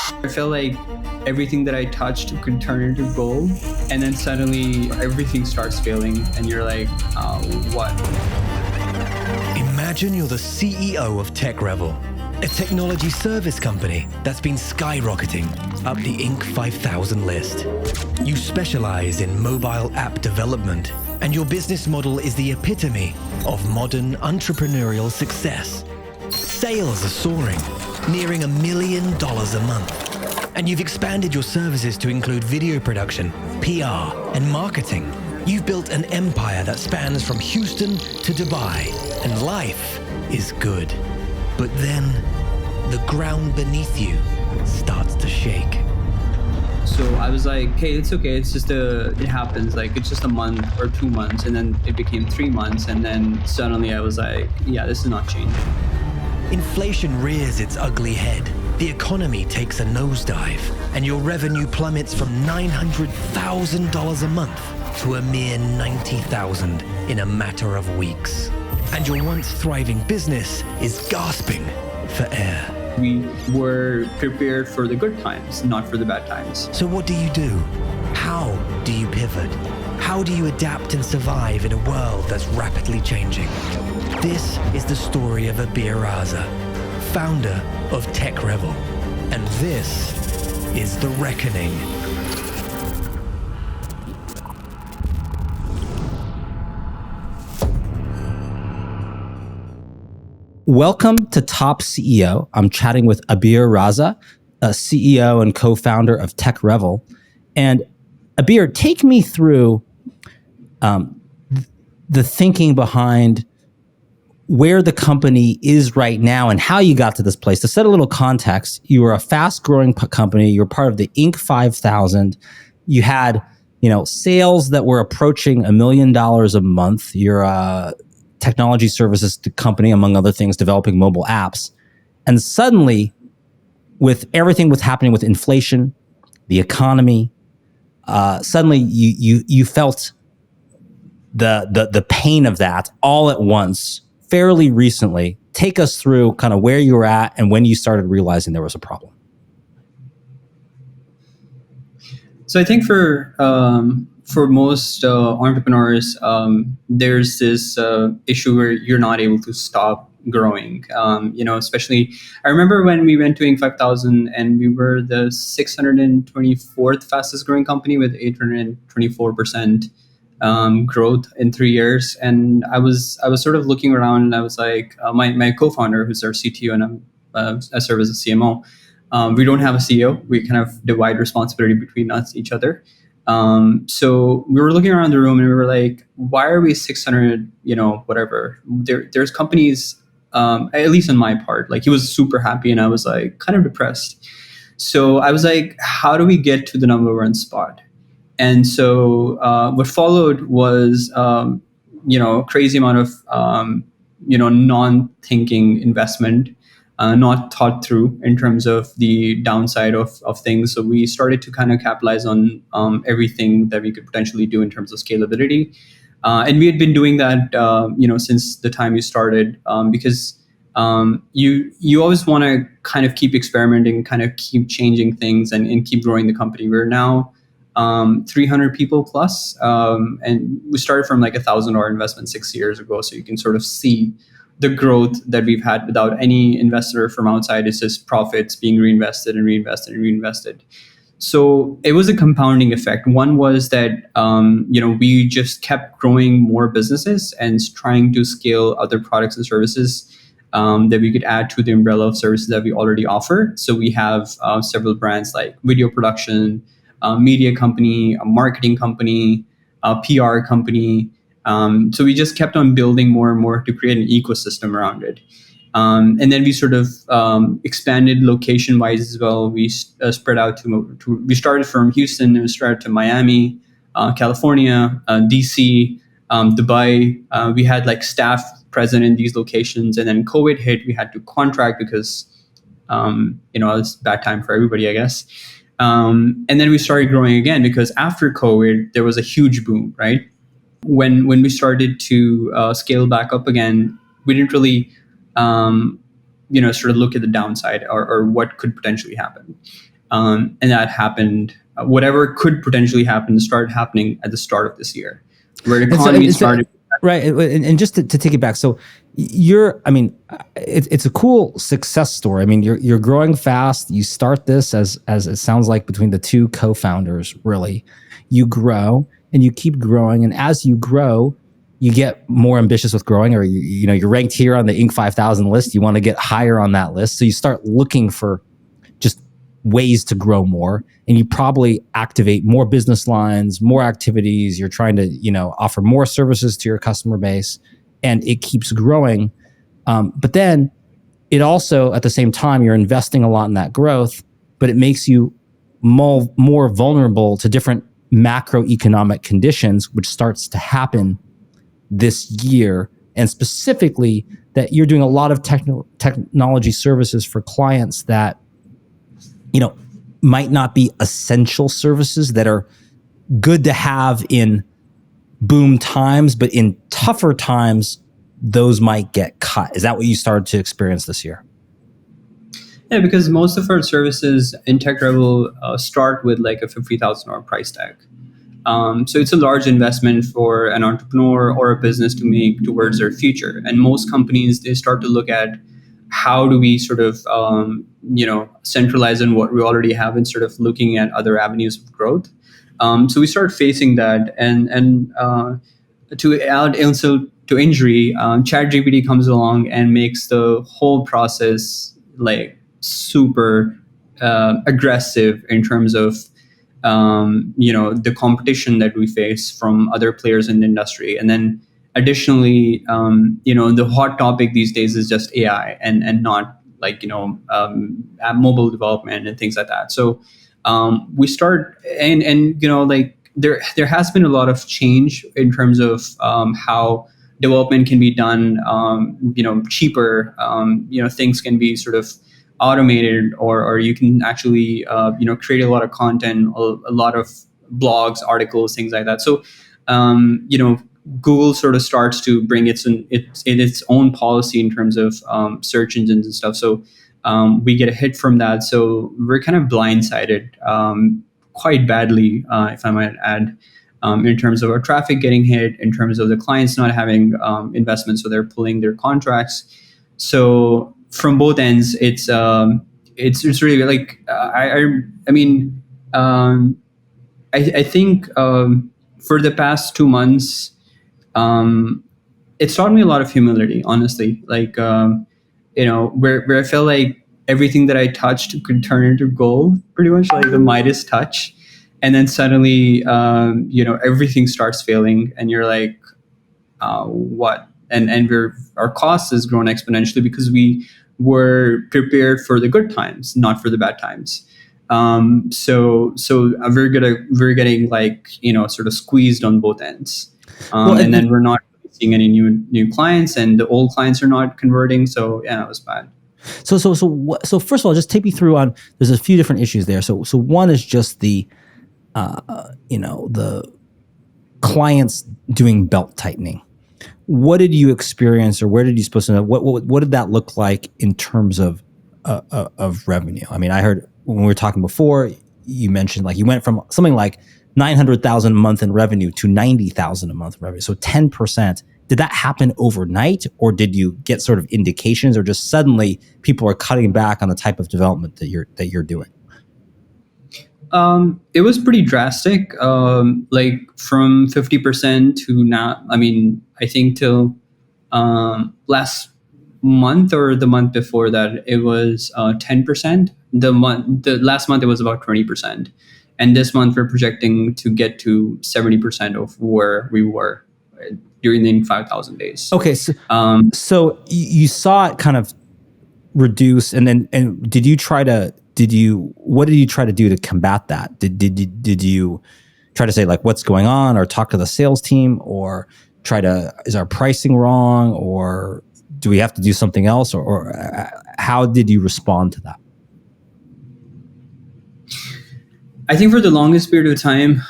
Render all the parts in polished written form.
I felt like everything that I touched could turn into gold, and then suddenly everything starts failing, and you're like, what? Imagine you're the CEO of TekRevol, a technology service company that's been skyrocketing up the Inc. 5000 list. You specialize in mobile app development, and your business model is the epitome of modern entrepreneurial success. Sales are soaring, nearing $1 million a month. And you've expanded your services to include video production, PR, and marketing. You've built an empire that spans from Houston to Dubai, and life is good. But then, the ground beneath you starts to shake. So I was like, hey, it's okay. It's just it happens. Like, it's just a month or 2 months. And then it became 3 months. And then suddenly I was like, yeah, this is not changing. Inflation rears its ugly head. The economy takes a nosedive, and your revenue plummets from $900,000 a month to a mere $90,000 in a matter of weeks. And your once thriving business is gasping for air. We were prepared for the good times, not for the bad times. So what do you do? How do you pivot? How do you adapt and survive in a world that's rapidly changing? This is the story of Abeer Raza, founder of TekRevol, and this is The Reckoning. Welcome to Top CEO. I'm chatting with Abeer Raza, a CEO and co-founder of TekRevol. And Abeer, take me through the thinking behind where the company is right now and how you got to this place. To set a little context, you were a fast-growing company. You were part of the Inc. 5000. You had, sales that were approaching $1 million a month. You're a technology services company, among other things, developing mobile apps. And suddenly, with everything that's happening with inflation, the economy, suddenly you felt the pain of that all at once. Fairly recently. Take us through kind of where you were at and when you started realizing there was a problem. So I think for most entrepreneurs, there's this issue where you're not able to stop growing. Especially I remember when we went to Inc. 5000 and we were the 624th fastest growing company with 824% growth in 3 years. And I was sort of looking around, and I was like, my co-founder, who's our CTO, and I serve as a CMO. We don't have a CEO. We kind of divide responsibility between each other. So we were looking around the room and we were like, why are we 600, whatever. There's companies, at least on my part, like he was super happy and I was like kind of depressed. So I was like, how do we get to the number one spot? And so what followed was, a crazy amount of, non-thinking investment, not thought through in terms of the downside of things. So we started to kind of capitalize on everything that we could potentially do in terms of scalability. And we had been doing that, since the time we started, because you always want to kind of keep experimenting, kind of keep changing things and keep growing the company. We're now 300 people plus. And we started from like $1,000 investment 6 years ago. So you can sort of see the growth that we've had without any investor from outside. It's just profits being reinvested and reinvested and reinvested. So it was a compounding effect. One was that, we just kept growing more businesses and trying to scale other products and services that we could add to the umbrella of services that we already offer. So we have several brands like video production, media company, a marketing company, a PR company. So we just kept on building more and more to create an ecosystem around it. And then we sort of expanded location-wise as well. We spread out we started from Houston and we started to Miami, California, DC, Dubai. We had like staff present in these locations. And then COVID hit, we had to contract because, it was a bad time for everybody, I guess. And then we started growing again because after COVID, there was a huge boom, right? When we started to scale back up again, we didn't really, sort of look at the downside or what could potentially happen. And that happened. Whatever could potentially happen started happening at the start of this year, where the economy started. Right. And just to take it back. So it's a cool success story. I mean, you're growing fast. You start this as it sounds like between the two co-founders, really. You grow and you keep growing. And as you grow, you get more ambitious with growing, or you're ranked here on the Inc. 5000 list. You want to get higher on that list. So you start looking for just ways to grow more, and you probably activate more business lines, more activities. You're trying to, offer more services to your customer base, and it keeps growing. But then it also, at the same time, you're investing a lot in that growth, but it makes you more vulnerable to different macroeconomic conditions, which starts to happen this year. And specifically that you're doing a lot of technology services for clients that might not be essential services that are good to have in boom times, but in tougher times, those might get cut. Is that what you started to experience this year? Yeah, because most of our services in TekRevol start with like a $50,000 price tag. So it's a large investment for an entrepreneur or a business to make towards their future. And most companies, they start to look at how do we sort of, centralize on what we already have instead of looking at other avenues of growth. So we start facing that. And to add insult to injury, ChatGPT comes along and makes the whole process like super aggressive in terms of the competition that we face from other players in the industry. And then additionally, the hot topic these days is just AI and not like, mobile development and things like that. So we start and like there has been a lot of change in terms of how development can be done, cheaper, things can be sort of automated, or you can actually create a lot of content, a lot of blogs, articles, things like that. So Google sort of starts to bring its own policy in terms of search engines and stuff. So we get a hit from that. So we're kind of blindsided quite badly, if I might add, in terms of our traffic getting hit, in terms of the clients not having investments, so they're pulling their contracts. So from both ends, it's really like I think for the past 2 months, it's taught me a lot of humility, honestly. Like where I felt like everything that I touched could turn into gold, pretty much like the Midas touch, and then suddenly everything starts failing, and you're like, what? And our cost has grown exponentially because we were prepared for the good times, not for the bad times. So we're getting like sort of squeezed on both ends, and then we're not seeing any new clients, and the old clients are not converting. So yeah, it was bad. So first of all, just take me through on. There's a few different issues there. So one is just the the clients doing belt tightening. What did you experience, or where did you supposed to know? What did that look like in terms of revenue? I mean, I heard when we were talking before, you mentioned like you went from something like 900,000 a month in revenue to 90,000 a month in revenue. So 10%. Did that happen overnight, or did you get sort of indications, or just suddenly people are cutting back on the type of development that you're doing? It was pretty drastic, like from 50% to now. I mean, I think till last month or the month before that, it was 10%. The last month it was about 20%, and this month we're projecting to get to 70% of where we were during the 5,000 days. Okay, so you saw it kind of reduce, and what did you try to do to combat that? Did you try to say like what's going on, or talk to the sales team, or is our pricing wrong, or do we have to do something else, or how did you respond to that? I think for the longest period of time,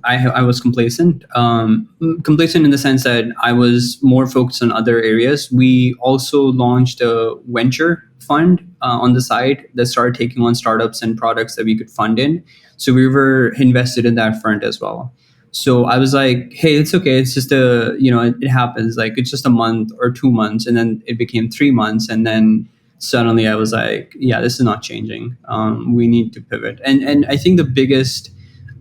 I was complacent. Complacent in the sense that I was more focused on other areas. We also launched a venture fund on the side that started taking on startups and products that we could fund in. So we were invested in that front as well. So I was like, hey, it's okay. It's just it happens. Like it's just a month or 2 months, and then it became 3 months, and then suddenly I was like, yeah, this is not changing. We need to pivot. And I think the biggest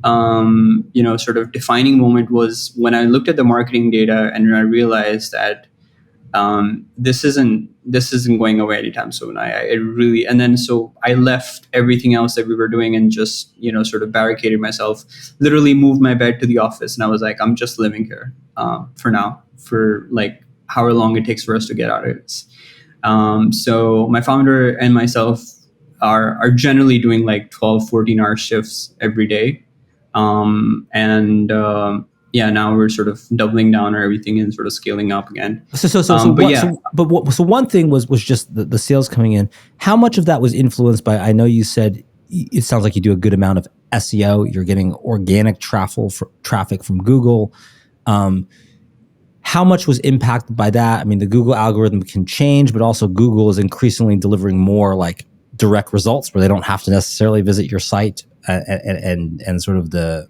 sort of defining moment was when I looked at the marketing data and I realized that this isn't going away anytime soon. I really, and then so I left everything else that we were doing and just sort of barricaded myself. Literally moved my bed to the office, and I was like, I'm just living here for now, for like however long it takes for us to get out of this. So my founder and myself are generally doing like 12, 14-hour shifts every day. And Yeah, now we're sort of doubling down on everything and sort of scaling up again. So one thing was just the sales coming in. How much of that was influenced by? I know you said it sounds like you do a good amount of SEO. You're getting organic traffic from Google. How much was impacted by that? I mean, the Google algorithm can change, but also Google is increasingly delivering more like direct results where they don't have to necessarily visit your site, and sort of the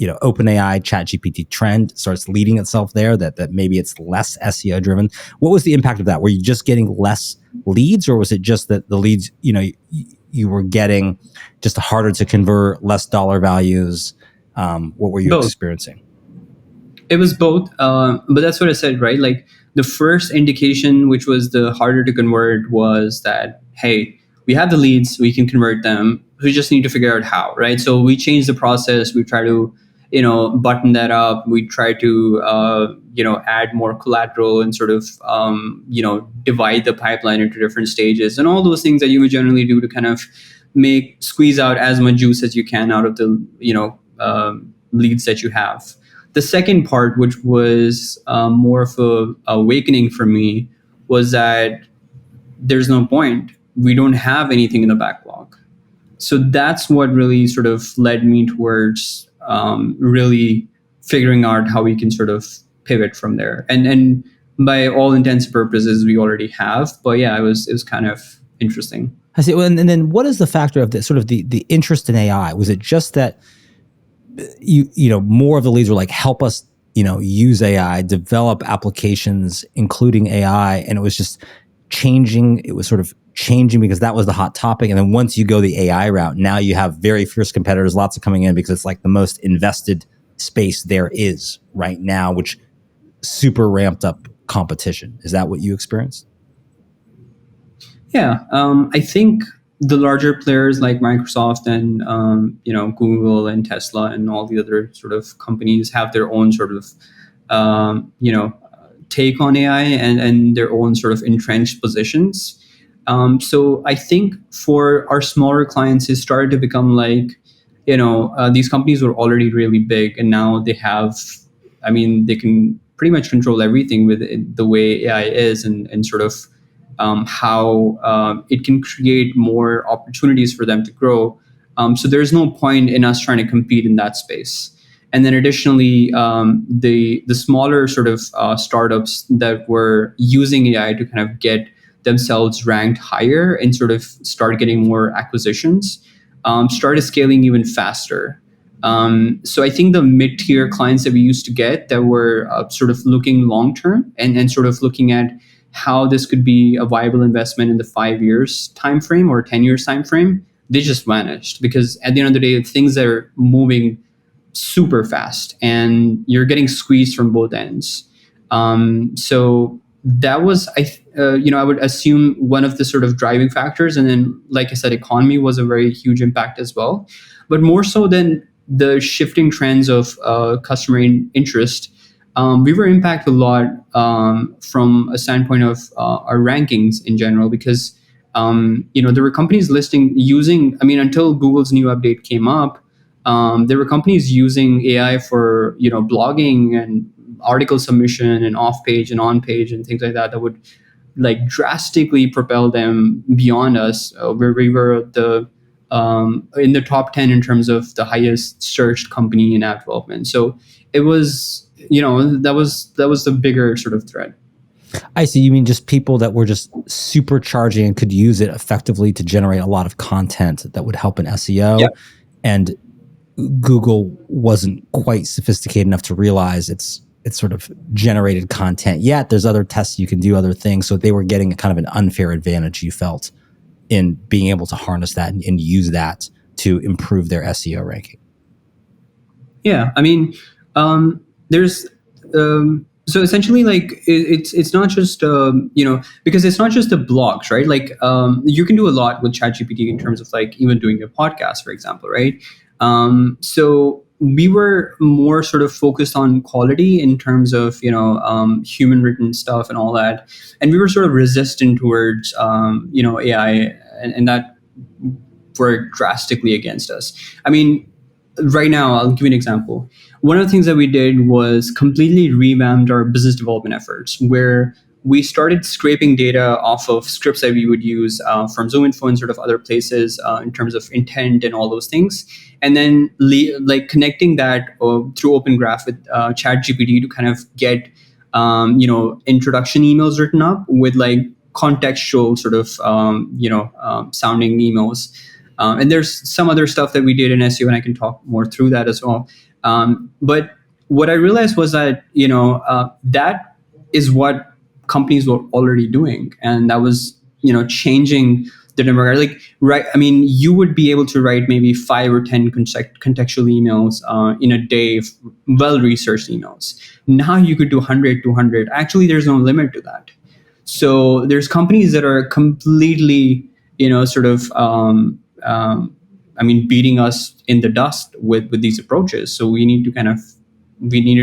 OpenAI ChatGPT trend starts leading itself there, that maybe it's less SEO driven. What was the impact of that? Were you just getting less leads, or was it just that the leads, you were getting just harder to convert, less dollar values? What were you experiencing? It was both, but that's what I said, right? Like the first indication, which was the harder to convert, was that, hey, we have the leads, we can convert them. We just need to figure out how, right? So we changed the process. We try to, button that up. We try to, add more collateral and sort of, divide the pipeline into different stages and all those things that you would generally do to kind of squeeze out as much juice as you can out of the, leads that you have. The second part, which was more of a awakening for me, was that there's no point. We don't have anything in the backlog. So that's what really sort of led me towards really figuring out how we can sort of pivot from there. And by all intents and purposes, we already have. But yeah, it was kind of interesting. I see. And then what is the factor of the sort of the interest in AI? Was it just that more of the leads were like, help us, use AI, develop applications, including AI. And it was just changing. It was sort of changing because that was the hot topic. And then once you go the AI route, now you have very fierce competitors, lots of coming in because it's like the most invested space there is right now, which super ramped up competition. Is that what you experienced? Yeah. I think the larger players like Microsoft and Google and Tesla and all the other sort of companies have their own sort of take on AI and their own sort of entrenched positions. So I think for our smaller clients, it started to become like these companies were already really big, and now they have, they can pretty much control everything with the way AI is and sort of how it can create more opportunities for them to grow. So there's no point in us trying to compete in that space. And then additionally, the smaller sort of startups that were using AI to kind of get themselves ranked higher and sort of start getting more acquisitions, started scaling even faster. So I think the mid-tier clients that we used to get that were sort of looking long-term and sort of looking at how this could be a viable investment in the 5 years time frame or 10 years time frame, they just vanished because at the end of the day, things are moving super fast and you're getting squeezed from both ends. So that was, I would assume one of the sort of driving factors. And then, like I said, economy was a very huge impact as well. But more so than the shifting trends of customer interest, we were impacted a lot from a standpoint of our rankings in general because, there were companies until Google's new update came up, there were companies using AI for, blogging and article submission and off page and on page and things like that would like drastically propel them beyond us, where we were the in the top 10 in terms of the highest searched company in app development. So it was, that was the bigger sort of thread. I see. You mean just people that were just supercharging and could use it effectively to generate a lot of content that would help in SEO. Yeah. And Google wasn't quite sophisticated enough to realize it's sort of generated content yet. There's other tests you can do, other things. So they were getting a kind of an unfair advantage, you felt, in being able to harness that and use that to improve their SEO ranking. Yeah, I mean, there's so essentially, like, it's not just because it's not just the blogs, right? Like, you can do a lot with ChatGPT in terms of, like, even doing a podcast, for example, right? So we were more sort of focused on quality in terms of human written stuff and all that, and we were sort of resistant towards AI, and that worked drastically against us. I mean, right now, I'll give you an example. One of the things that we did was completely revamped our business development efforts, where we started scraping data off of scripts that we would use from ZoomInfo and sort of other places in terms of intent and all those things, and then like connecting that through Open Graph with ChatGPT to kind of get introduction emails written up with, like, contextual sort of sounding emails. And there's some other stuff that we did in SEO, and I can talk more through that as well. But what I realized was that that is what companies were already doing, and that was changing the demographic. Like, right, I mean, you would be able to write maybe 5 or 10 contextual emails in a day, well-researched emails. Now you could do 100, 200. Actually, there's no limit to that. So there's companies that are completely sort of beating us in the dust with these approaches. So we needed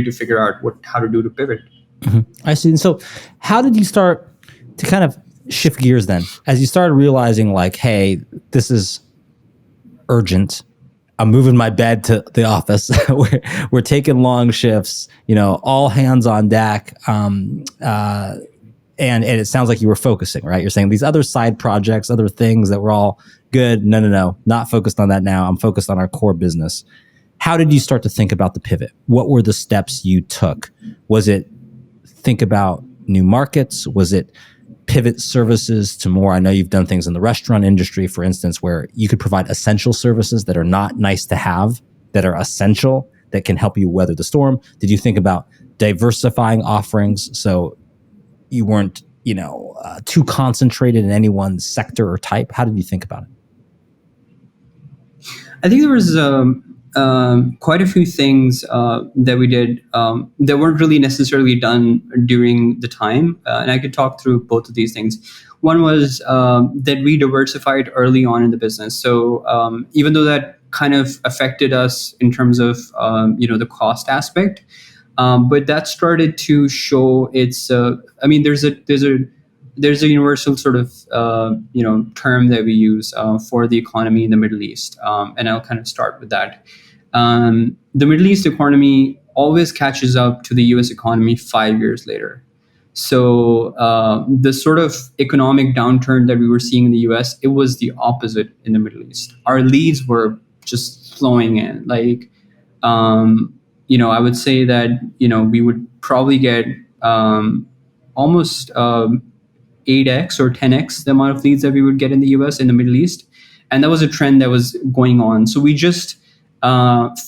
to figure out how to do to pivot. Mm-hmm. I see. And so how did you start to kind of shift gears then, as you started realizing, like, hey, this is urgent. I'm moving my bed to the office. we're taking long shifts, all hands on deck. And it sounds like you were focusing, right? You're saying these other side projects, other things that were all good. No, not focused on that now. I'm focused on our core business. How did you start to think about the pivot? What were the steps you took? Was it think about new markets? Was it pivot services to more? I know you've done things in the restaurant industry, for instance, where you could provide essential services that are not nice to have, that are essential, that can help you weather the storm. Did you think about diversifying offerings so you weren't, too concentrated in any one sector or type? How did you think about it? I think there was quite a few things that we did that weren't really necessarily done during the time, and I could talk through both of these things. One was that we diversified early on in the business. So even though that kind of affected us in terms of the cost aspect, but that started to show its. There's a universal sort of term that we use for the economy in the Middle East, and I'll kind of start with that. The Middle East economy always catches up to the U.S. economy 5 years later. So the sort of economic downturn that we were seeing in the U.S., it was the opposite in the Middle East. Our leads were just flowing in. Like, I would say that we would probably get almost 8x or 10x the amount of leads that we would get in the US in the Middle East. And that was a trend that was going on. So we just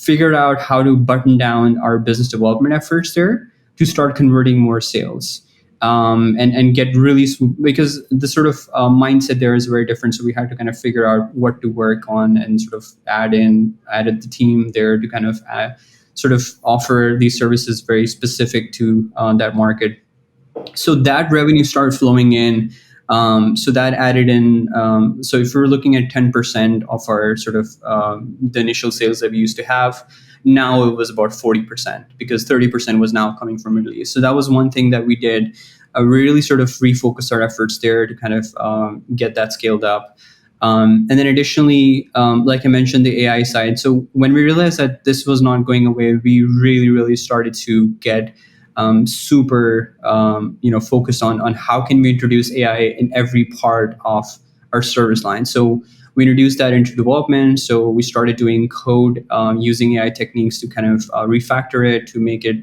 figured out how to button down our business development efforts there to start converting more sales and get really, because the sort of mindset there is very different. So we had to kind of figure out what to work on and sort of added the team there to kind of sort of offer these services very specific to that market. So that revenue started flowing in. So that added in. So if we're looking at 10% of our sort of the initial sales that we used to have, now it was about 40% because 30% was now coming from Middle East. So that was one thing that we did. Really sort of refocus our efforts there to kind of get that scaled up. And then additionally, like I mentioned, the AI side. So when we realized that this was not going away, we really, really started to get super focused on how can we introduce AI in every part of our service line. So We introduced that into development. So we started doing code using AI techniques to kind of refactor it, to make it,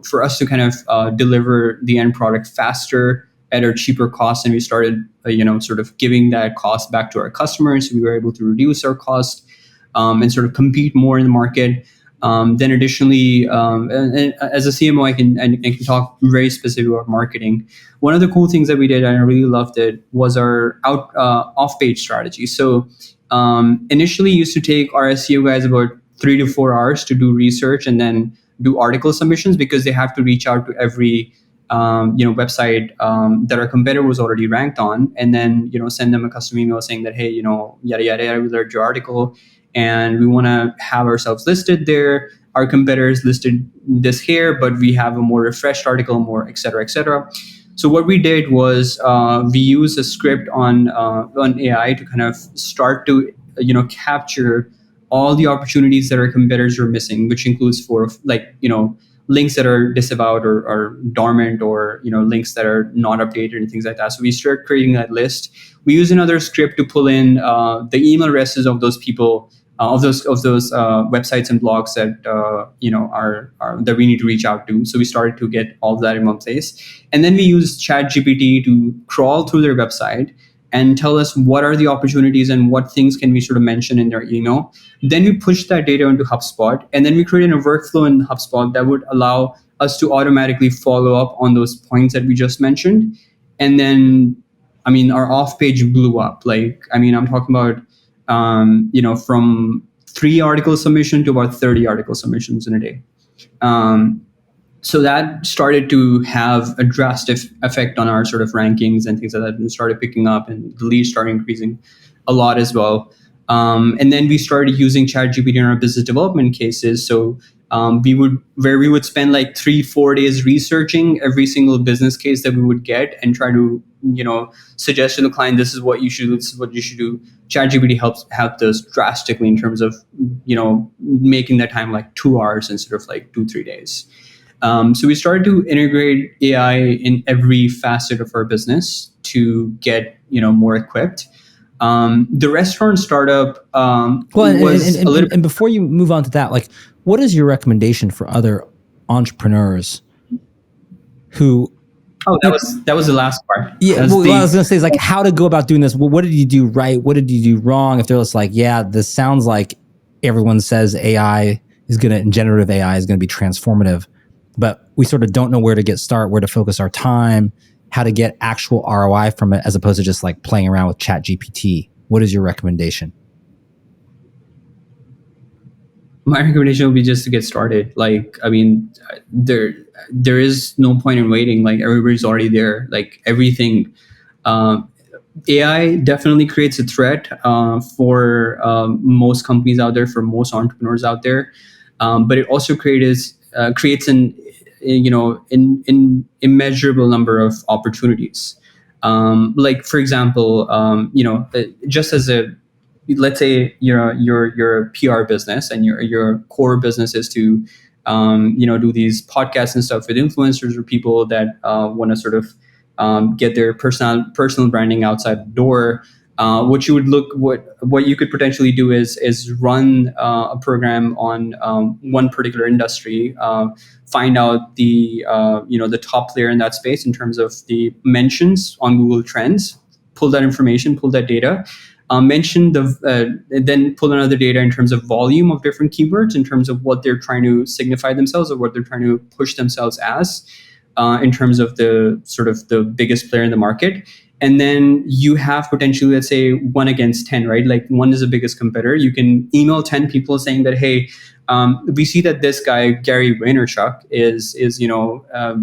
for us to kind of deliver the end product faster at a cheaper cost. And we started, sort of giving that cost back to our customers. We were able to reduce our cost and sort of compete more in the market. Then additionally, and as a CMO, I can talk very specifically about marketing. One of the cool things that we did, and I really loved it, was our off-page strategy. So initially, used to take our SEO guys about 3 to 4 hours to do research and then do article submissions, because they have to reach out to every website that our competitor was already ranked on, and then send them a custom email saying that, hey, yada yada yada, we read your article, and we want to have ourselves listed there. Our competitors listed this here, but we have a more refreshed article, more et cetera, et cetera. So what we did was we used a script on AI to kind of start to capture all the opportunities that our competitors are missing, which includes for links that are disavowed or dormant, or links that are not updated and things like that. So we start creating that list. We use another script to pull in the email addresses of those people, of those websites and blogs that are that we need to reach out to. So we started to get all of that in one place, and then we use ChatGPT to crawl through their website and tell us what are the opportunities and what things can we sort of mention in their email. Then we push that data into HubSpot, and then we created a workflow in HubSpot that would allow us to automatically follow up on those points that we just mentioned. And then, I mean, our off page blew up. I'm talking about, from 3 article submission to about 30 article submissions in a day. So that started to have a drastic effect on our sort of rankings and things like that, and started picking up, and the leads started increasing a lot as well. And then we started using ChatGPT in our business development cases. So we would spend like 3-4 days researching every single business case that we would get, and try to suggest to the client, this is what you should do, this is what you should do. ChatGPT helped us drastically in terms of making that time like 2 hours instead of like 2-3 days. So we started to integrate AI in every facet of our business to get more equipped. The restaurant startup was a little. And before you move on to that, like, what is your recommendation for other entrepreneurs who? Oh, that was the last part. Yeah, what I was going to say is like how to go about doing this. Well, what did you do right? What did you do wrong? If they're just like, yeah, this sounds like everyone says generative AI is going to be transformative, but we sort of don't know where to get started, where to focus our time, how to get actual ROI from it, as opposed to just like playing around with ChatGPT. What is your recommendation? My recommendation would be just to get started. Like, I mean, there is no point in waiting. Like, everybody's already there. Like, everything. AI definitely creates a threat for most companies out there, for most entrepreneurs out there. But it also creates an immeasurable number of opportunities. Like, for example, just as let's say you're a PR business, and your core business is to do these podcasts and stuff with influencers or people that want to sort of get their personal branding outside the door. What you could potentially do is run a program on one particular industry, find out the top player in that space in terms of the mentions on Google Trends, pull that information, pull that data, then pull another data in terms of volume of different keywords, in terms of what they're trying to signify themselves, or what they're trying to push themselves as, in terms of the sort of the biggest player in the market. And then you have potentially, let's say, 1 against 10, right? Like, 1 is the biggest competitor. You can email 10 people saying that, hey, we see that this guy, Gary Vaynerchuk, is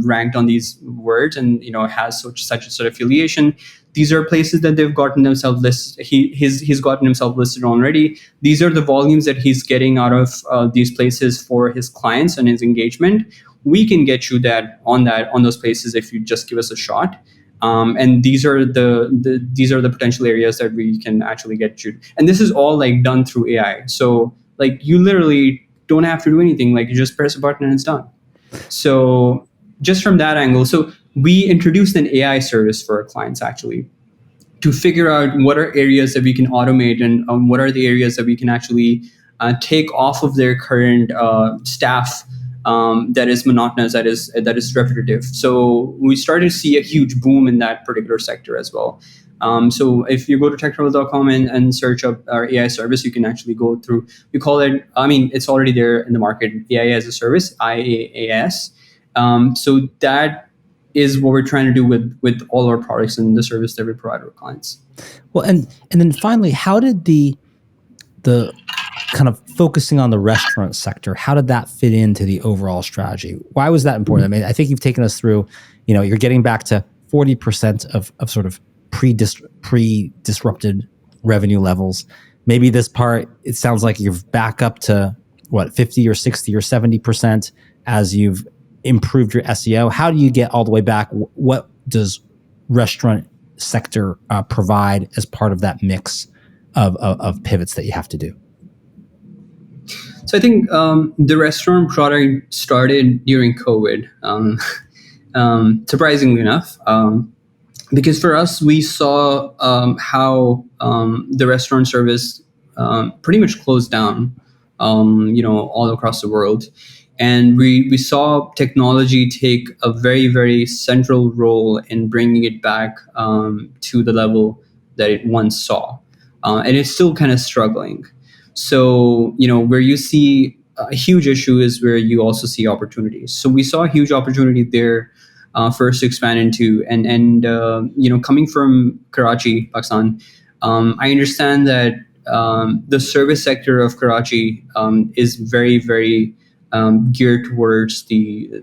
ranked on these words, and has such a sort of affiliation. These are places that they've gotten themselves listed. He's gotten himself listed already. These are the volumes that he's getting out of these places for his clients and his engagement. We can get you on those places if you just give us a shot. And these are the potential areas that we can actually get you. And this is all like done through AI. So like, you literally don't have to do anything. Like, you just press a button and it's done. So just from that angle, so we introduced an AI service for our clients actually to figure out what are areas that we can automate, and what are the areas that we can actually take off of their current staff, that is monotonous, that is repetitive. So we started to see a huge boom in that particular sector as well. So if you go to TekRevol.com and search up our AI service, you can actually go through. We call it. I mean, it's already there in the market. AI as a service, IaaS. So that is what we're trying to do with all our products and the service that we provide our clients. Well, and then finally, how did the kind of focusing on the restaurant sector, how did that fit into the overall strategy? Why was that important? I mean, I think you've taken us through, you're getting back to 40% of sort of pre-disrupted revenue levels. Maybe this part, it sounds like you're back up to what, 50 or 60 or 70% as you've improved your SEO. How do you get all the way back? What does restaurant sector provide as part of that mix of pivots that you have to do? So I think the restaurant product started during COVID, surprisingly enough, because for us, we saw how the restaurant service pretty much closed down, all across the world. And we saw technology take a very, very central role in bringing it back to the level that it once saw. And it's still kind of struggling. So, where you see a huge issue is where you also see opportunities. So we saw a huge opportunity there for us to expand into. And coming from Karachi, Pakistan, I understand that the service sector of Karachi is very, very geared towards the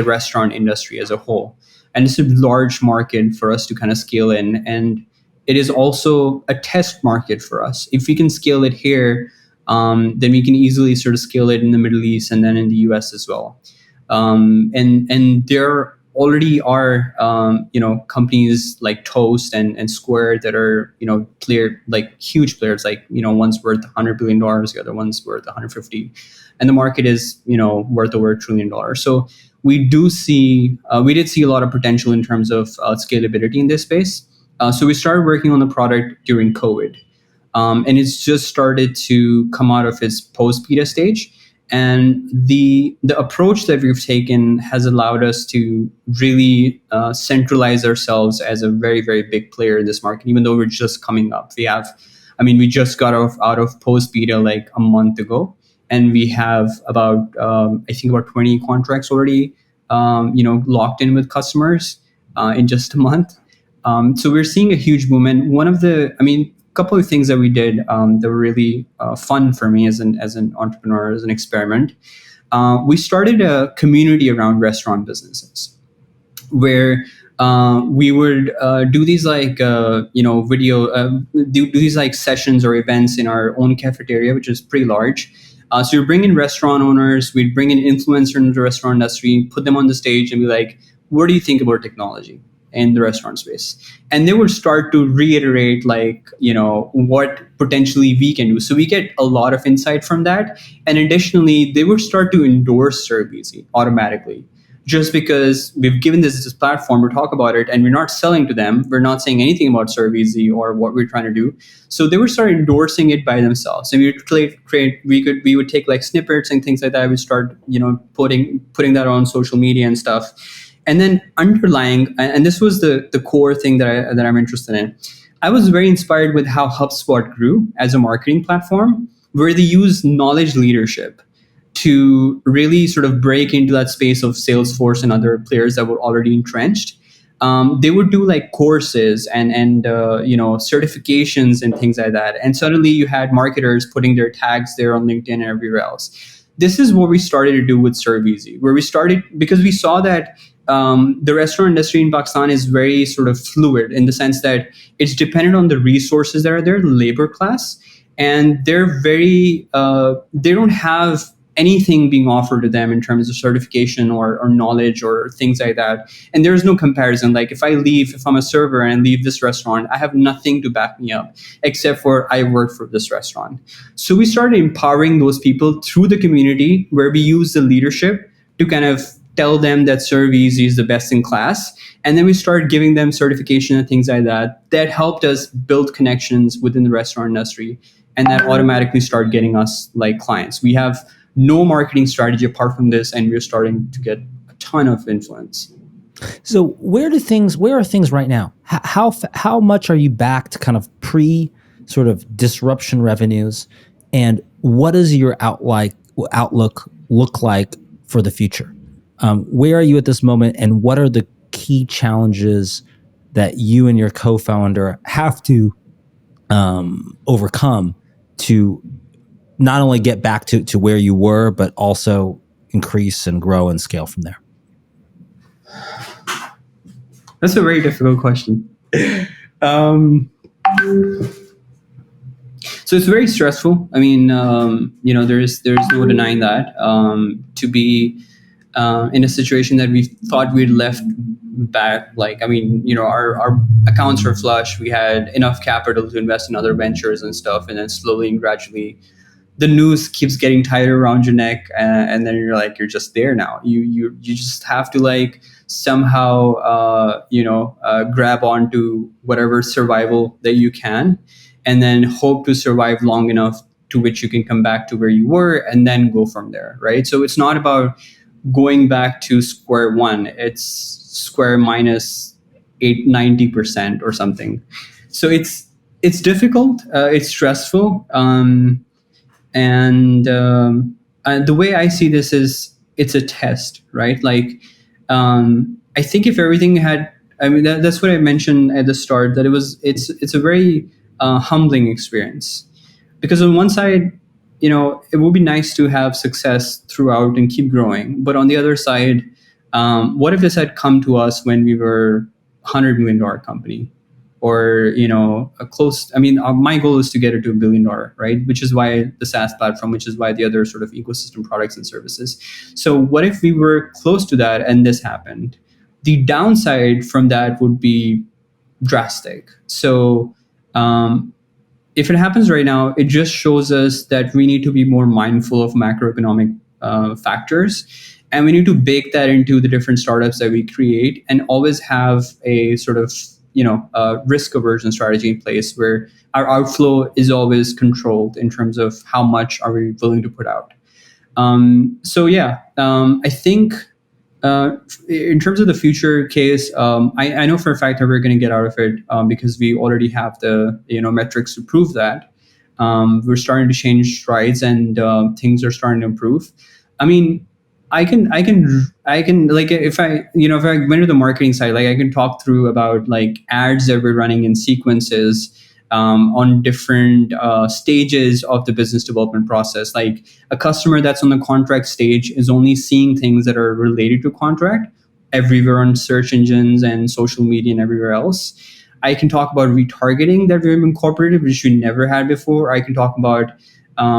restaurant industry as a whole. And it's a large market for us to kind of scale in. And it is also a test market for us. If we can scale it here, then we can easily sort of scale it in the Middle East and then in the US as well. And there already are companies like Toast and Square that are huge players, like one's worth $100 billion, the other one's worth 150, and the market is worth over $1 trillion. So we did see a lot of potential in terms of scalability in this space. So we started working on the product during COVID, and it's just started to come out of its post-beta stage. And the approach that we've taken has allowed us to really centralize ourselves as a very, very big player in this market, even though we're just coming up. We just got out of post-beta like a month ago, and we have about 20 contracts already, locked in with customers in just a month. So we're seeing a huge boom. And couple of things that we did that were really fun for me as an entrepreneur, as an experiment. We started a community around restaurant businesses where we would do these do these like sessions or events in our own cafeteria, which is pretty large. So we bring in restaurant owners, we'd bring in influencers in the restaurant industry, put them on the stage and be like, what do you think about technology in the restaurant space? And they would start to reiterate what potentially we can do. So we get a lot of insight from that. And additionally, they would start to endorse ServeEasy automatically. Just because we've given this platform, we talk about it, and we're not selling to them. We're not saying anything about ServeEasy or what we're trying to do. So they would start endorsing it by themselves. And we would take like snippets and things like that. We start, putting that on social media and stuff. And then underlying, and this was the core thing that I'm interested in. I was very inspired with how HubSpot grew as a marketing platform, where they use knowledge leadership to really sort of break into that space of Salesforce and other players that were already entrenched. They would do like courses and certifications and things like that. And suddenly you had marketers putting their tags there on LinkedIn and everywhere else. This is what we started to do with ServeEasy, where we started because we saw that the restaurant industry in Pakistan is very sort of fluid in the sense that it's dependent on the resources that are there, the labor class, and they're very, they don't have anything being offered to them in terms of certification or knowledge or things like that. And there's no comparison. Like if I'm a server and I leave this restaurant, I have nothing to back me up except for I work for this restaurant. So we started empowering those people through the community where we use the leadership to kind of tell them that ServEasy is the best in class. And then we started giving them certification and things like that. That helped us build connections within the restaurant industry. And that automatically started getting us like clients. We have no marketing strategy apart from this, and we're starting to get a ton of influence. So where are things right now? How much are you back to kind of pre sort of disruption revenues, and what does your outlook look like for the future? Where are you at this moment, and what are the key challenges that you and your co-founder have to overcome to not only get back to where you were, but also increase and grow and scale from there? That's a very difficult question. Um, so it's very stressful. I mean, there's no denying that. To be in a situation that we thought we'd left back, like, I mean, our accounts were flush. We had enough capital to invest in other ventures and stuff, and then slowly and gradually the noose keeps getting tighter around your neck, and then you're just there now. You just have to like somehow grab onto whatever survival that you can, and then hope to survive long enough to which you can come back to where you were and then go from there, right? So it's not about going back to square one. It's square minus 90% or something. So it's difficult. It's stressful. And the way I see this is it's a test, right? Like, I think if everything had, I mean, that's what I mentioned at the start, that it's a very humbling experience, because on one side, it would be nice to have success throughout and keep growing. But on the other side, what if this had come to us when we were $100 million company? Or a close, I mean, my goal is to get it to $1 billion, right? Which is why the SaaS platform, which is why the other sort of ecosystem products and services. So what if we were close to that and this happened? The downside from that would be drastic. So if it happens right now, it just shows us that we need to be more mindful of macroeconomic factors, and we need to bake that into the different startups that we create, and always have a sort of risk aversion strategy in place where our outflow is always controlled in terms of how much are we willing to put out. I think in terms of the future case, I know for a fact that we're going to get out of it because we already have the metrics to prove that. We're starting to change strides, and things are starting to improve. I mean, I can like, if I went to the marketing side, like I can talk through about like ads that we're running in sequences on different stages of the business development process. Like a customer that's on the contract stage is only seeing things that are related to contract everywhere on search engines and social media and everywhere else. I can talk about retargeting that we've incorporated, which we never had before. I can talk about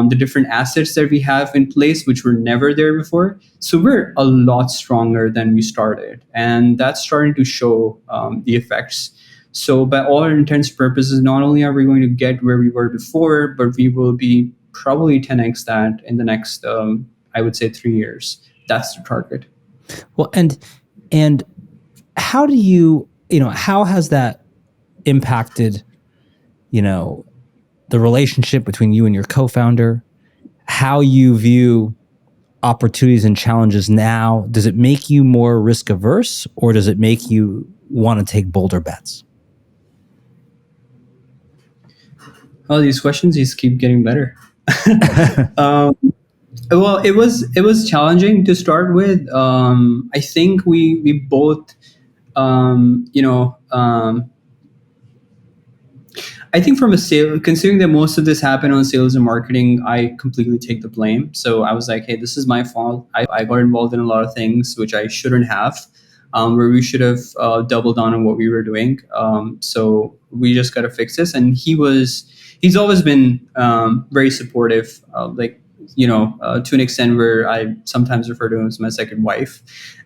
the different assets that we have in place, which were never there before. So we're a lot stronger than we started. And that's starting to show the effects. So by all intents and purposes, not only are we going to get where we were before, but we will be probably 10x that in the next, I would say, 3 years. That's the target. Well, and how do how has that impacted, the relationship between you and your co-founder, how you view opportunities and challenges now? Does it make you more risk averse, or does it make you want to take bolder bets? Oh, these questions just keep getting better. Well, it was challenging to start with. I think we both, I think from a sale, considering that most of this happened on sales and marketing, I completely take the blame. So I was like, hey, this is my fault. I got involved in a lot of things which I shouldn't have, where we should have doubled down on what we were doing. So we just got to fix this. And he's always been very supportive, to an extent where I sometimes refer to him as my second wife.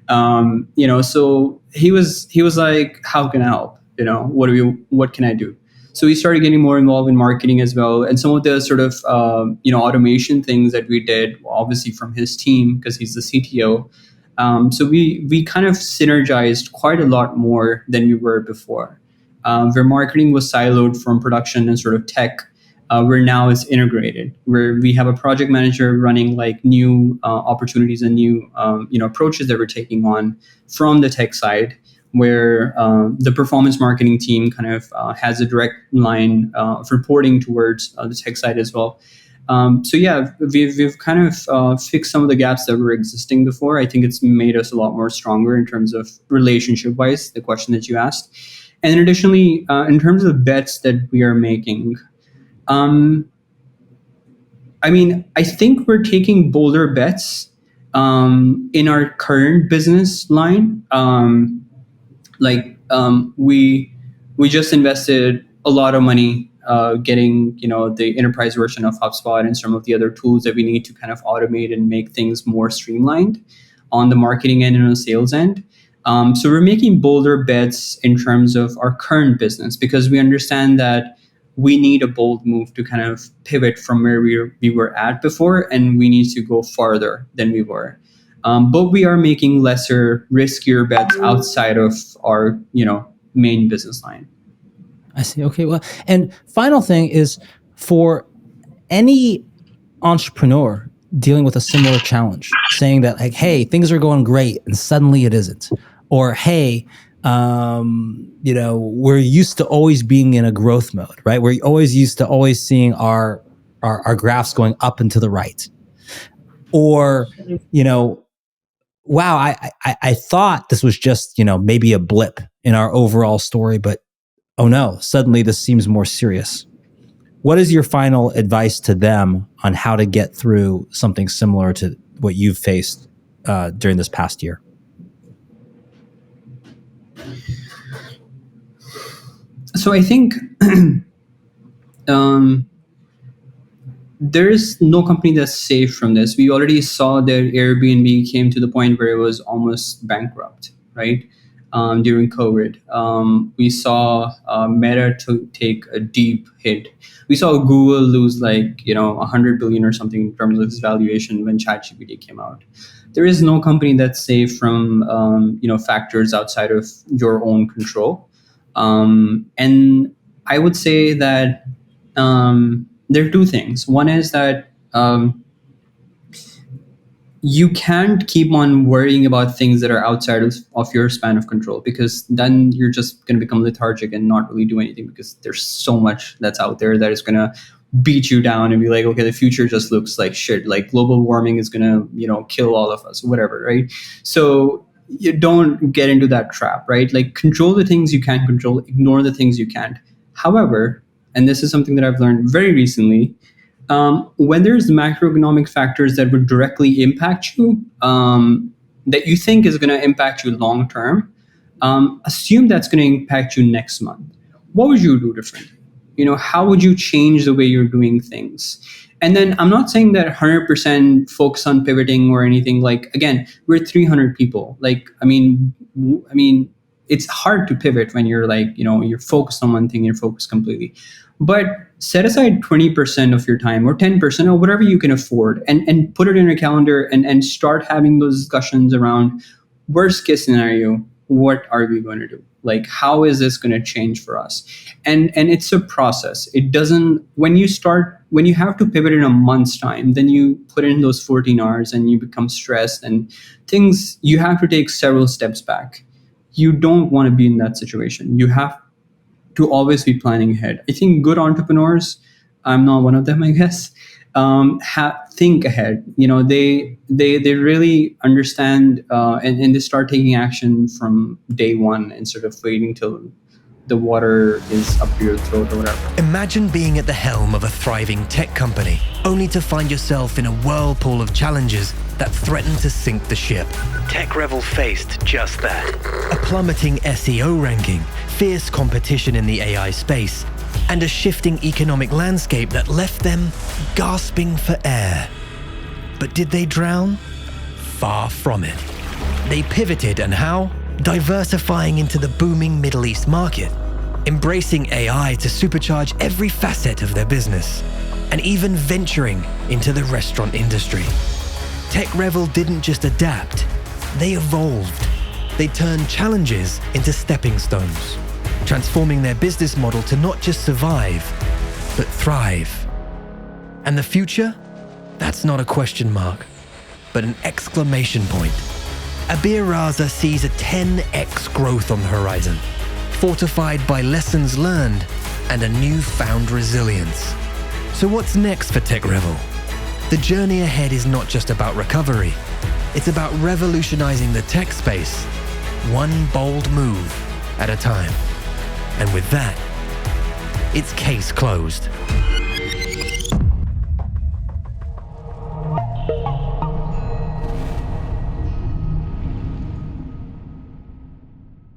So he was like, how can I help? What can I do? So we started getting more involved in marketing as well. And some of the sort of, automation things that we did, obviously from his team, because he's the CTO, So we kind of synergized quite a lot more than we were before. Where marketing was siloed from production and sort of tech, where now it's integrated, where we have a project manager running like new opportunities and new approaches that we're taking on from the tech side, where the performance marketing team kind of has a direct line of reporting towards the tech side as well. So yeah, we've kind of fixed some of the gaps that were existing before. I think it's made us a lot more stronger in terms of relationship wise, the question that you asked. And then additionally, in terms of bets that we are making, um, I mean, I think we're taking bolder bets in our current business line. We just invested a lot of money getting the enterprise version of HubSpot and some of the other tools that we need to kind of automate and make things more streamlined on the marketing end and on the sales end. So we're making bolder bets in terms of our current business because we understand that we need a bold move to kind of pivot from where we were at before, and we need to go farther than we were. But we are making lesser, riskier bets outside of our main business line. I see. Okay. Well, and final thing is for any entrepreneur dealing with a similar challenge, saying that like, hey, things are going great and suddenly it isn't, or hey, we're used to always being in a growth mode, right? We're always used to always seeing our graphs going up and to the right, or wow, I thought this was just maybe a blip in our overall story, but oh no, suddenly this seems more serious. What is your final advice to them on how to get through something similar to what you've faced during this past year? So I think there is no company that's safe from this. We already saw that Airbnb came to the point where it was almost bankrupt, right? During COVID. We saw Meta take a deep hit. We saw Google lose like 100 billion or something in terms of its valuation when ChatGPT came out. There is no company that's safe from factors outside of your own control. And I would say that there are two things. One is that you can't keep on worrying about things that are outside of your span of control, because then you're just going to become lethargic and not really do anything, because there's so much that's out there that is going to beat you down and be like, okay, the future just looks like shit. Like global warming is going to, kill all of us, whatever, right? So you don't get into that trap, right? Like control the things you can control, ignore the things you can't. However, and this is something that I've learned very recently, when there's macroeconomic factors that would directly impact you, that you think is going to impact you long term, assume that's going to impact you next month. What would you do differently? How would you change the way you're doing things? And then I'm not saying that 100% focus on pivoting or anything. Like, again, we're 300 people. Like, I mean, it's hard to pivot when you're like, you're focused on one thing, you're focused completely. But set aside 20% of your time or 10% or whatever you can afford and put it in your calendar and start having those discussions around worst case scenario. What are we going to do? Like, how is this going to change for us? And it's a process. It doesn't, when you have to pivot in a month's time, then you put in those 14 hours and you become stressed and things, you have to take several steps back. You don't want to be in that situation. You have to always be planning ahead. I think good entrepreneurs, I'm not one of them, I guess, think ahead. They really understand and they start taking action from day one instead of waiting till the water is up to your throat or whatever. Imagine being at the helm of a thriving tech company, only to find yourself in a whirlpool of challenges that threaten to sink the ship. TekRevol faced just that. A plummeting SEO ranking, fierce competition in the AI space, and a shifting economic landscape that left them gasping for air. But did they drown? Far from it. They pivoted, and how? Diversifying into the booming Middle East market, embracing AI to supercharge every facet of their business, and even venturing into the restaurant industry. TekRevol didn't just adapt, They evolved. They turned challenges into stepping stones, transforming their business model to not just survive, but thrive. And the future? That's not a question mark, but an exclamation point. Abeer Raza sees a 10x growth on the horizon, fortified by lessons learned and a newfound resilience. So what's next for TekRevol? The journey ahead is not just about recovery. It's about revolutionizing the tech space, one bold move at a time. And with that, it's case closed.